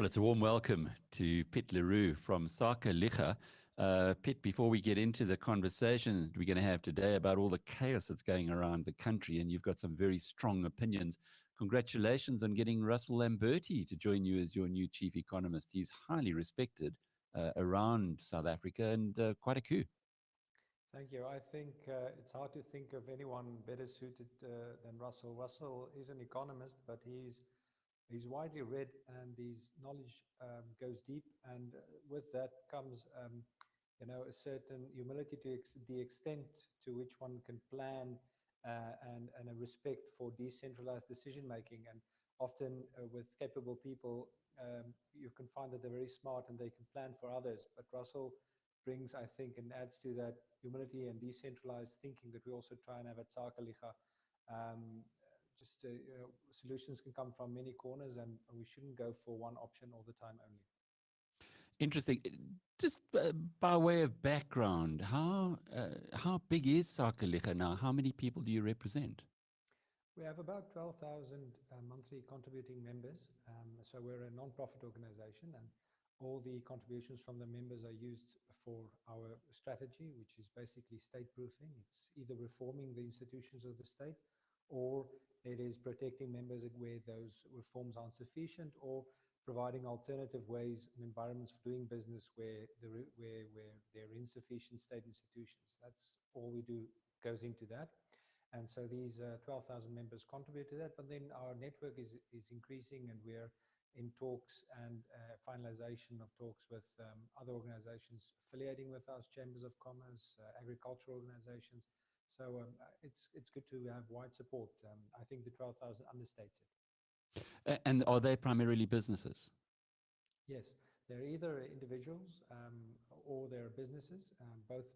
Well, it's a warm welcome to Piet Roux from Sakeliga. Piet, before we get into the conversation we're going to have today about all the chaos that's going around the country, and you've got some very strong opinions. Congratulations on getting Russell Lamberti to join you as your new chief economist. He's highly respected around South Africa and quite a coup. Thank you. I think it's hard to think of anyone better suited than Russell. Russell is an economist, but he's widely read and his knowledge goes deep. And with that comes, a certain humility to the extent to which one can plan and a respect for decentralized decision making. And often with capable people, you can find that they're very smart and they can plan for others. But Russell brings, I think, and adds to that humility and decentralized thinking that we also try and have at Sakeliga. Solutions can come from many corners, and we shouldn't go for one option all the time only. Interesting. Just by way of background, how big is Sakeliga now? How many people do you represent? We have about 12,000 monthly contributing members. So we're a non-profit organization, and all the contributions from the members are used for our strategy, which is basically state proofing. It's either reforming the institutions of the state, or it is protecting members where those reforms aren't sufficient, or providing alternative ways and environments for doing business where there are insufficient state institutions. That's all we do goes into that. And so these 12,000 members contribute to that, but then our network is increasing, and we're in talks and finalization of talks with other organizations affiliating with us, chambers of commerce, agricultural organizations. So it's good to have wide support. I think the 12,000 understates it. And are they primarily businesses? Yes, they're either individuals or they're businesses. Both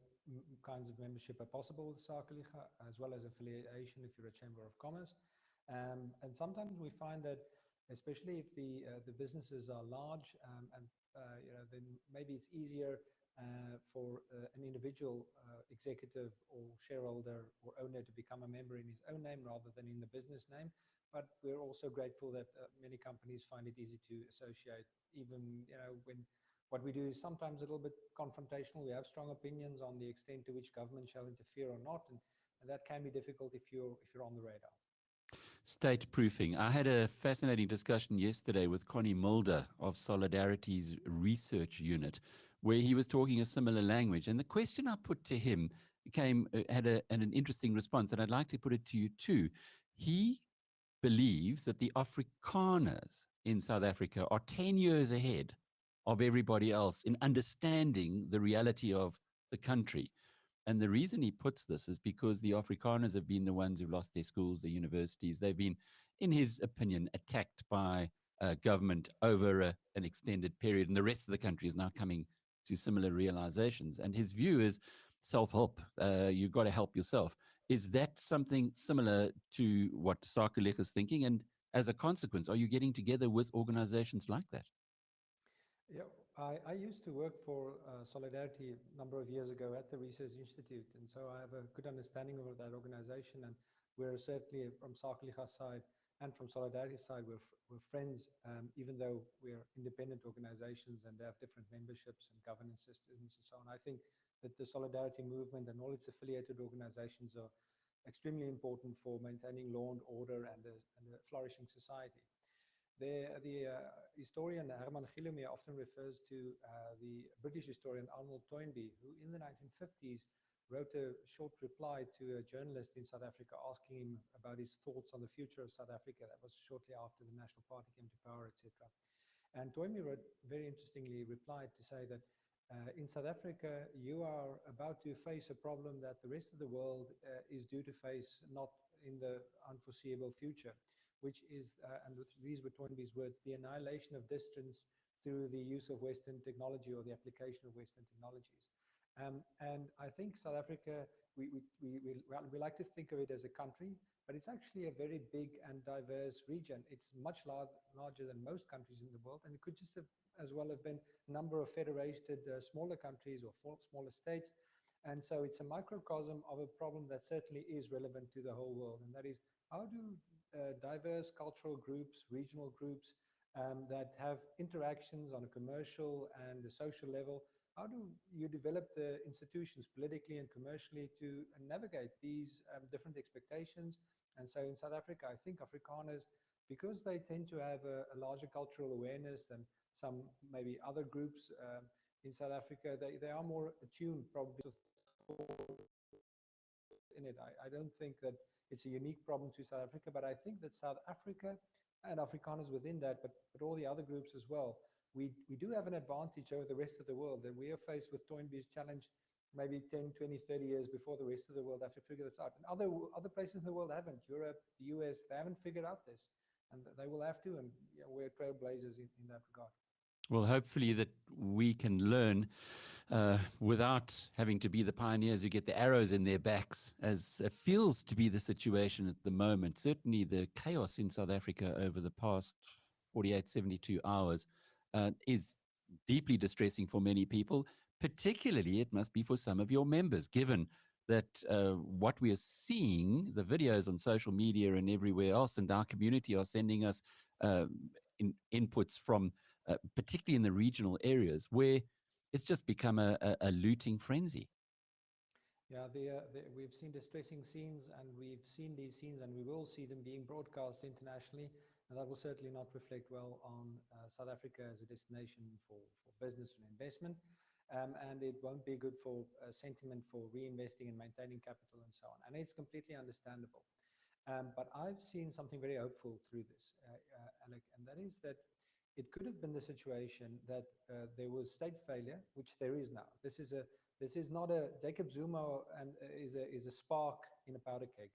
kinds of membership are possible with Sakeliga, as well as affiliation if you're a chamber of commerce. And sometimes we find that, especially if the businesses are large, then maybe it's easier for an individual executive or shareholder or owner to become a member in his own name rather than in the business name. But we're also grateful that many companies find it easy to associate, even when what we do is sometimes a little bit confrontational. We have strong opinions on the extent to which government shall interfere or not, and that can be difficult if you're on the radar. State proofing. I had a fascinating discussion yesterday with Connie Mulder of Solidarity's research unit, where he was talking a similar language. And the question I put to him had an interesting response, and I'd like to put it to you too. He believes that the Afrikaners in South Africa are 10 years ahead of everybody else in understanding the reality of the country. And the reason he puts this is because the Afrikaners have been the ones who've lost their schools, their universities. They've been, in his opinion, attacked by government over an extended period. And the rest of the country is now coming to similar realizations. And his view is self-help. You've got to help yourself. Is that something similar to what Sakeliga is thinking? And as a consequence, are you getting together with organizations like that? Yeah, I used to work for Solidarity a number of years ago at the Research Institute, and so I have a good understanding of that organization. And we're certainly from Sakeliga's side and from Solidarity's side, we're friends, even though we're independent organizations and they have different memberships and governance systems and so on. I think that the Solidarity movement and all its affiliated organizations are extremely important for maintaining law and order and a flourishing society. The historian Herman Gilleme often refers to the British historian Arnold Toynbee, who in the 1950s wrote a short reply to a journalist in South Africa asking him about his thoughts on the future of South Africa. That was shortly after the National Party came to power, etc. And Toynbee wrote, very interestingly, replied to say that in South Africa, you are about to face a problem that the rest of the world is due to face not in the unforeseeable future, which is, and these were Toynbee's words, the annihilation of distance through the use of Western technology or the application of Western technologies. And I think South Africa, we like to think of it as a country, but it's actually a very big and diverse region. It's much larger than most countries in the world, and it could just have as well have been a number of federated smaller countries or smaller states. And so it's a microcosm of a problem that certainly is relevant to the whole world, and that is, how do diverse cultural groups, regional groups, that have interactions on a commercial and a social level. How do you develop the institutions politically and commercially to navigate these different expectations? And so in South Africa, I think Afrikaners, because they tend to have a larger cultural awareness than some maybe other groups in South Africa, they are more attuned probably to in it. I don't think that it's a unique problem to South Africa, but I think that South Africa and Afrikaners within that, but all the other groups as well, we do have an advantage over the rest of the world, that we are faced with Toynbee's challenge maybe 10, 20, 30 years before the rest of the world have to figure this out. And other places in the world haven't. Europe, the US, they haven't figured out this. And they will have to, and we're trailblazers in that regard. Well, hopefully that we can learn without having to be the pioneers who get the arrows in their backs, as it feels to be the situation at the moment. Certainly the chaos in South Africa over the past 48, 72 hours is deeply distressing for many people. Particularly, it must be for some of your members, given that what we are seeing, the videos on social media and everywhere else, and our community are sending us inputs from particularly in the regional areas where it's just become a looting frenzy. Yeah, we've seen distressing scenes, and we've seen these scenes, and we will see them being broadcast internationally, and that will certainly not reflect well on South Africa as a destination for business and investment, and it won't be good for sentiment for reinvesting and maintaining capital and so on, and it's completely understandable. But I've seen something very hopeful through this, Alec, and that is that it could have been the situation that there was state failure, which there is now. This is not a Jacob Zuma and is a spark in a powder keg.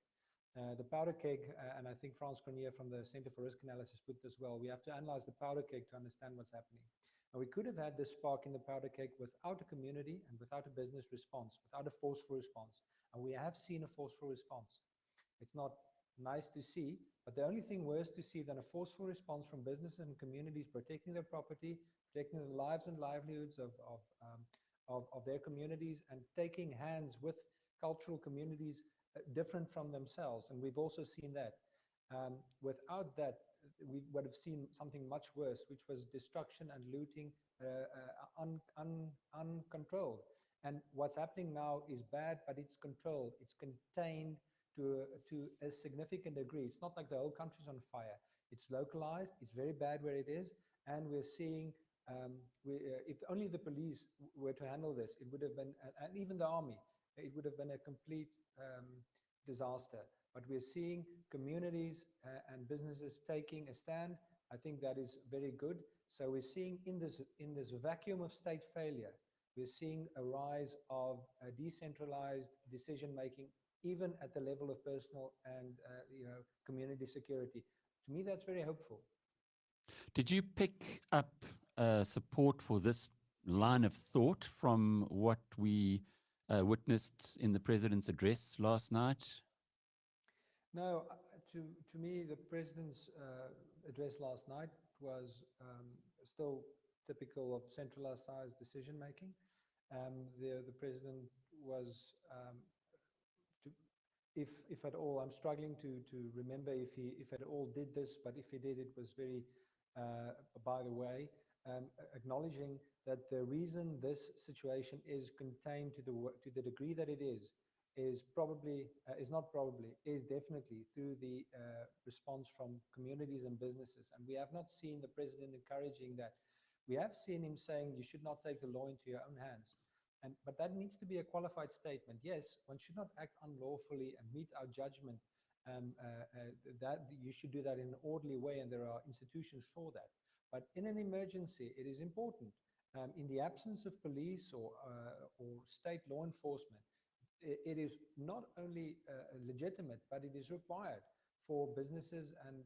The powder keg, and I think Frans Cronje from the Center for Risk Analysis put this well, we have to analyze the powder keg to understand what's happening. And we could have had this spark in the powder keg without a community and without a business response, without a forceful response. And we have seen a forceful response. It's not nice to see, but the only thing worse to see than a forceful response from businesses and communities protecting their property, protecting the lives and livelihoods of their communities, and taking hands with cultural communities different from themselves. And we've also seen that. Without that, we would have seen something much worse, which was destruction and looting uncontrolled. And what's happening now is bad, but it's controlled, it's contained to a significant degree. It's not like the whole country's on fire. It's localized, it's very bad where it is, and we're seeing, if only the police were to handle this, it would have been, and even the army, it would have been a complete disaster. But we're seeing communities and businesses taking a stand. I think that is very good. So we're seeing in this vacuum of state failure, we're seeing a rise of decentralized decision-making, even at the level of personal and community security. To me, that's very hopeful. Did you pick up support for this line of thought from what we witnessed in the president's address last night? No, to me, the president's address last night was still typical of centralized decision making. The president was, if at all, I'm struggling to remember if at all did this, but if he did, it was very, by the way, acknowledging that the reason this situation is contained to the degree that it is probably, is definitely through the response from communities and businesses. And we have not seen the president encouraging that. We have seen him saying you should not take the law into your own hands. But that needs to be a qualified statement. Yes, one should not act unlawfully and meet our judgment. That you should do that in an orderly way, and there are institutions for that. But in an emergency, it is important. In the absence of police or state law enforcement, it is not only legitimate, but it is required for businesses and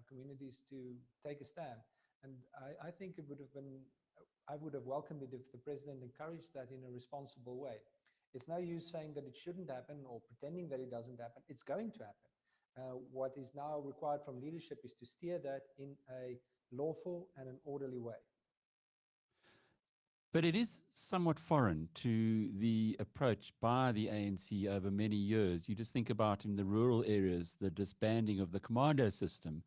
communities to take a stand. And I think it would have been, I would have welcomed it if the president encouraged that in a responsible way. It's no use saying that it shouldn't happen or pretending that it doesn't happen. It's going to happen. What is now required from leadership is to steer that in a lawful and an orderly way. But it is somewhat foreign to the approach by the ANC over many years. You just think about in the rural areas, the disbanding of the commando system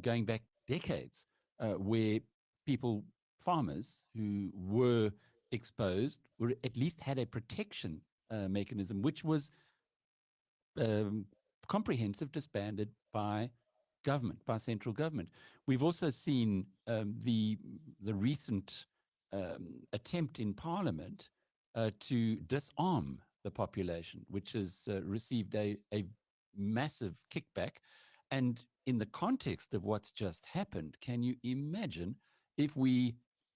going back decades. where people, farmers who were exposed, were at least had a protection mechanism, which was um, comprehensive, disbanded by government, by central government. We've also seen the recent attempt in Parliament to disarm the population, which has received a massive kickback. And in the context of what's just happened, can you imagine if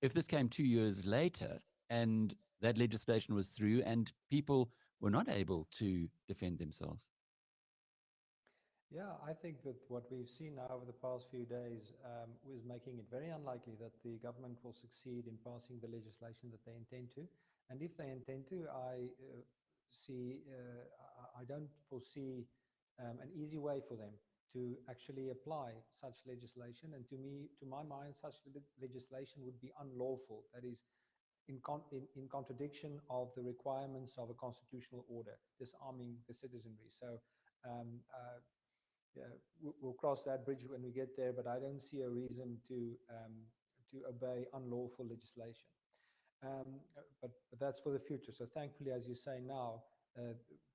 if this came 2 years later and that legislation was through and people were not able to defend themselves? Yeah, I think that what we've seen now over the past few days is making it very unlikely that the government will succeed in passing the legislation that they intend to. And if they intend to, I don't foresee an easy way for them to actually apply such legislation. And to my mind, such legislation would be unlawful. That is, in contradiction of the requirements of a constitutional order, disarming the citizenry. So um, uh, yeah, we'll cross that bridge when we get there, but I don't see a reason to obey unlawful legislation. But that's for the future. So thankfully, as you say now,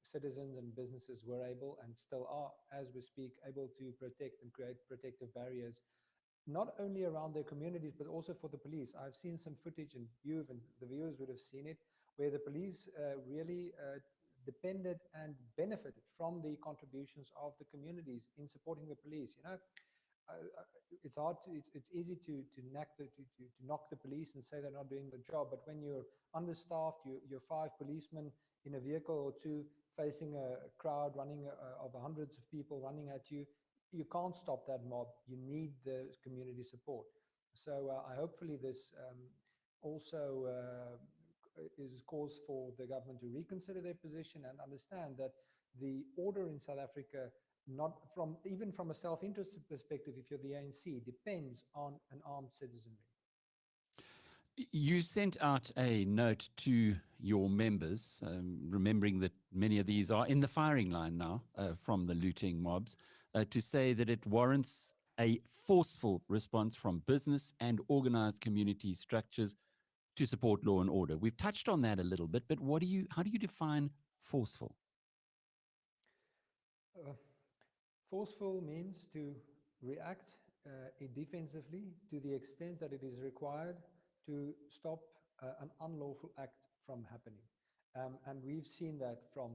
citizens and businesses were able and still are, as we speak, able to protect and create protective barriers, not only around their communities, but also for the police. I've seen some footage, and you and the viewers would have seen it, where the police really depended and benefited from the contributions of the communities in supporting the police. You know, it's hard to, it's easy to knock the police and say they're not doing the job, but when you're understaffed, you're five policemen in a vehicle or two facing a crowd running of hundreds of people running at you, you can't stop that mob. You need the community support. So I hopefully this also is cause for the government to reconsider their position and understand that the order in South Africa, not from even from a self-interest perspective, if you're the ANC, depends on an armed citizenry. You sent out a note to your members, remembering that many of these are in the firing line now from the looting mobs, to say that it warrants a forceful response from business and organized community structures to support law and order. We've touched on that a little bit, but how do you define forceful? Uh, Forceful means to react defensively to the extent that it is required to stop an unlawful act from happening. And we've seen that from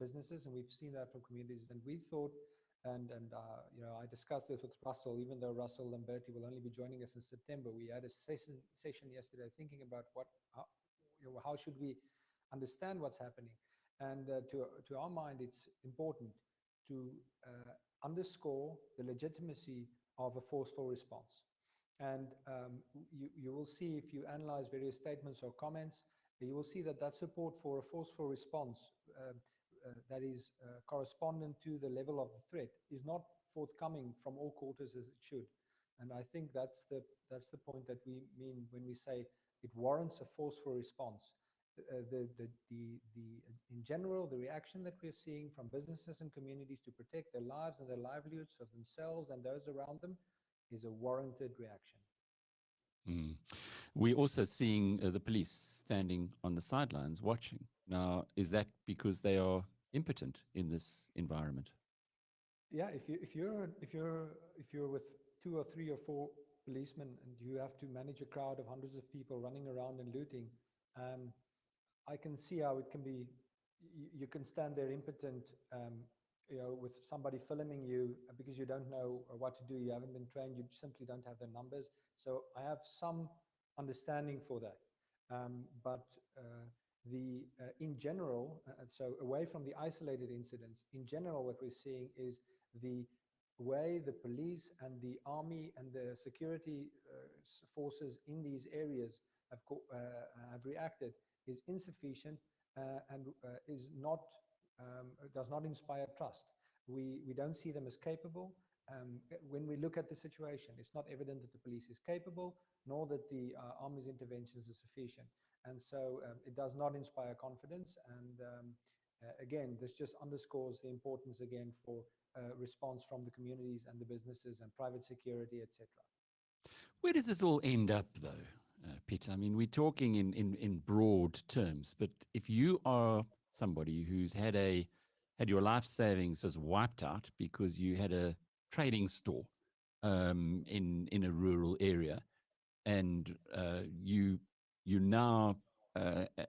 businesses, and we've seen that from communities. And we thought, you know, I discussed this with Russell, even though Russell Lamberti will only be joining us in September. We had a session yesterday thinking about how should we understand what's happening. And to our mind, it's important to underscore the legitimacy of a forceful response. And you will see, if you analyze various statements or comments, you will see that that support for a forceful response that is correspondent to the level of the threat is not forthcoming from all quarters as it should. And I think that's the point that we mean when we say it warrants a forceful response. In general, the reaction that we're seeing from businesses and communities to protect their lives and their livelihoods of themselves and those around them is a warranted reaction. Mm. We're also seeing the police standing on the sidelines watching. Now, is that because they are impotent in this environment? Yeah, if you're with two or three or four policemen and you have to manage a crowd of hundreds of people running around and looting, I can see how it can be. You can stand there impotent, you know, with somebody filming you because you don't know what to do. You haven't been trained. You simply don't have the numbers. So I have some understanding for that. But in general, so away from the isolated incidents, in general, what we're seeing is the way the police and the army and the security forces in these areas have reacted is insufficient and is not does not inspire trust. We don't see them as capable. When we look at the situation, it's not evident that the police is capable, nor that the army's interventions are sufficient. And so it does not inspire confidence. And again, this just underscores the importance again for response from the communities and the businesses and private security, etc. Where does this all end up, though, Piet? I mean, we're talking in broad terms, but if you are somebody who's had your life savings just wiped out because you had a trading store in a rural area, and you now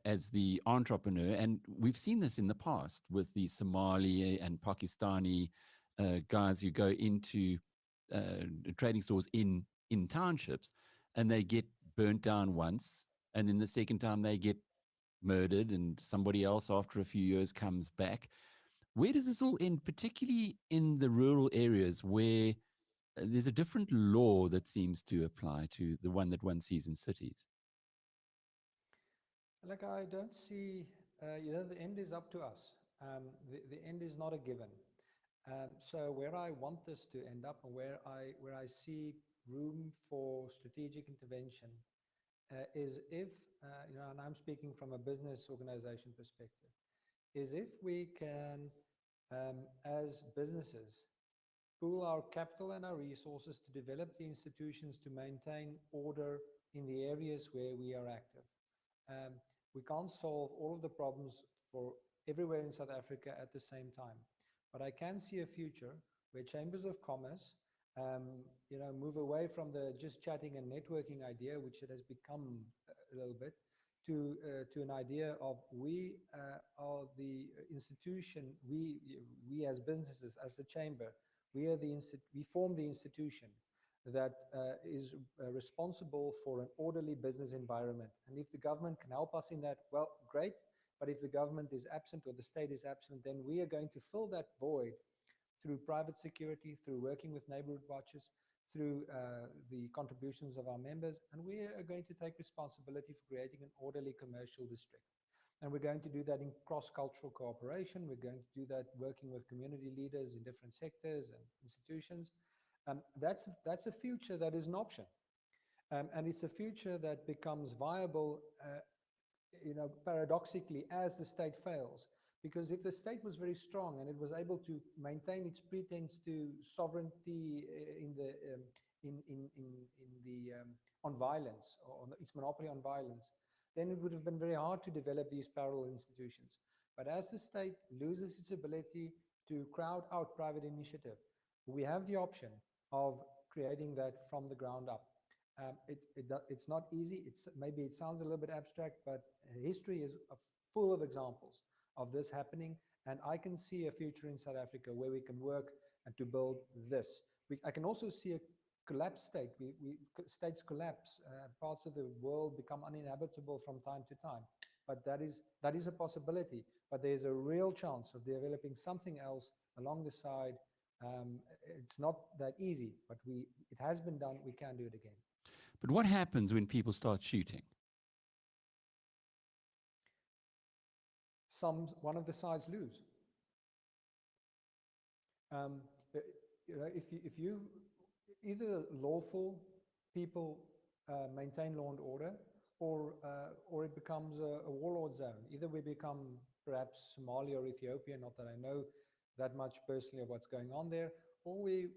as the entrepreneur, and we've seen this in the past with the Somali and Pakistani guys who go into trading stores in townships, and they get burnt down once, and then the second time they get murdered, and somebody else after a few years comes back. Where does this all end, particularly in the rural areas where there's a different law that seems to apply to the one that one sees in cities? Like, I don't see, the end is up to us. The end is not a given. So where I want this to end up, and where I see room for strategic intervention, is if, and I'm speaking from a business organization perspective, is if we can, as businesses, pool our capital and our resources to develop the institutions to maintain order in the areas where we are active. Um, we can't solve all of the problems for everywhere in South Africa at the same time, but I can see a future where chambers of commerce, move away from the just chatting and networking idea, which it has become a little bit, to an idea of we are the institution. We as businesses, as the chamber, we form the institution that is responsible for an orderly business environment. And if the government can help us in that, well, great. But if the government is absent or the state is absent, then we are going to fill that void through private security, through working with neighborhood watches, through the contributions of our members. And we are going to take responsibility for creating an orderly commercial district. And we're going to do that in cross-cultural cooperation. We're going to do that working with community leaders in different sectors and institutions. That's a future that is an option. And it's a future that becomes viable, paradoxically, as the state fails. Because if the state was very strong and it was able to maintain its pretense to sovereignty on violence, or on its monopoly on violence, then it would have been very hard to develop these parallel institutions. But as the state loses its ability to crowd out private initiative, we have the option of creating that from the ground up. It's not easy. Maybe it sounds a little bit abstract, but history is full of examples of this happening. And I can see a future in South Africa where we can work and to build this. I can also see a collapsed state. States collapse. Parts of the world become uninhabitable from time to time. But that is a possibility. But there's a real chance of developing something else along the side. It's not that easy, but it has been done. We can do it again. But what happens when people start shooting? One of the sides lose. If you either lawful people maintain law and order, or it becomes a warlord zone. Either we become perhaps Somali or Ethiopia, not that I know that much personally of what's going on there, or we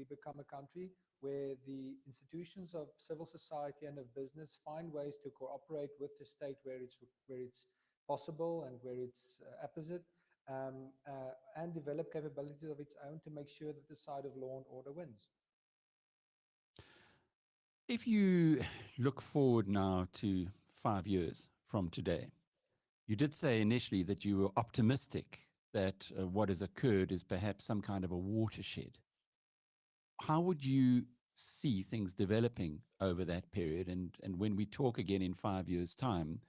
become a country where the institutions of civil society and of business find ways to cooperate with the state where it's possible and where it's apposite, and develop capabilities of its own to make sure that the side of law and order wins. If you look forward now to 5 years from today, you did say initially that you were optimistic that what has occurred is perhaps some kind of a watershed. How would you see things developing over that period? And when we talk again in 5 years' time,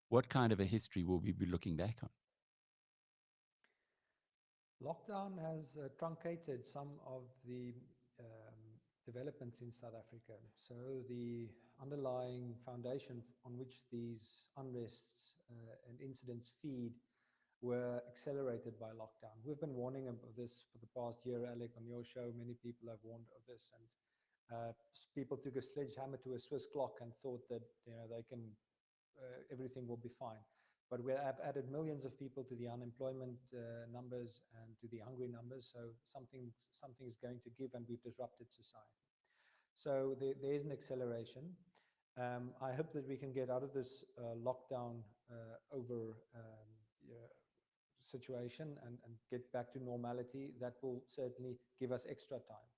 what kind of a history will we be looking back on? Lockdown has truncated some of the developments in South Africa. So the underlying foundation on which these unrests and incidents feed were accelerated by lockdown. We've been warning of this for the past year, Alec, on your show. Many people have warned of this, and people took a sledgehammer to a Swiss clock and thought that they can everything will be fine. But we have added millions of people to the unemployment numbers and to the hungry numbers. So something's going to give, and we've disrupted society. So there is an acceleration. I hope that we can get out of this lockdown over situation and get back to normality. That will certainly give us extra time.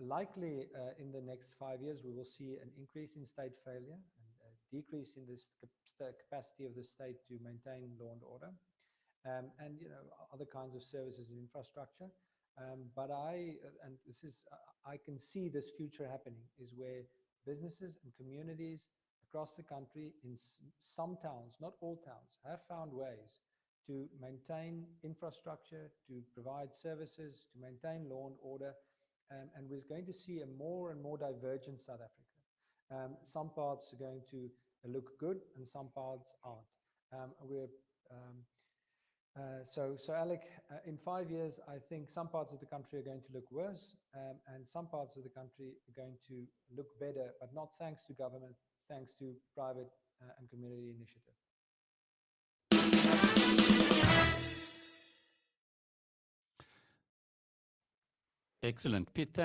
Likely in the next 5 years, we will see an increase in state failure and a decrease in the capacity of the state to maintain law and order, and other kinds of services and infrastructure. But I can see this future happening, is where businesses and communities across the country in some towns, not all towns, have found ways to maintain infrastructure, to provide services, to maintain law and order. And we're going to see a more and more divergent South Africa. Some parts are going to look good and some parts aren't. So Alec, in 5 years, I think some parts of the country are going to look worse, and some parts of the country are going to look better, but not thanks to government, thanks to private and community initiative. Excellent. Piet, thanks.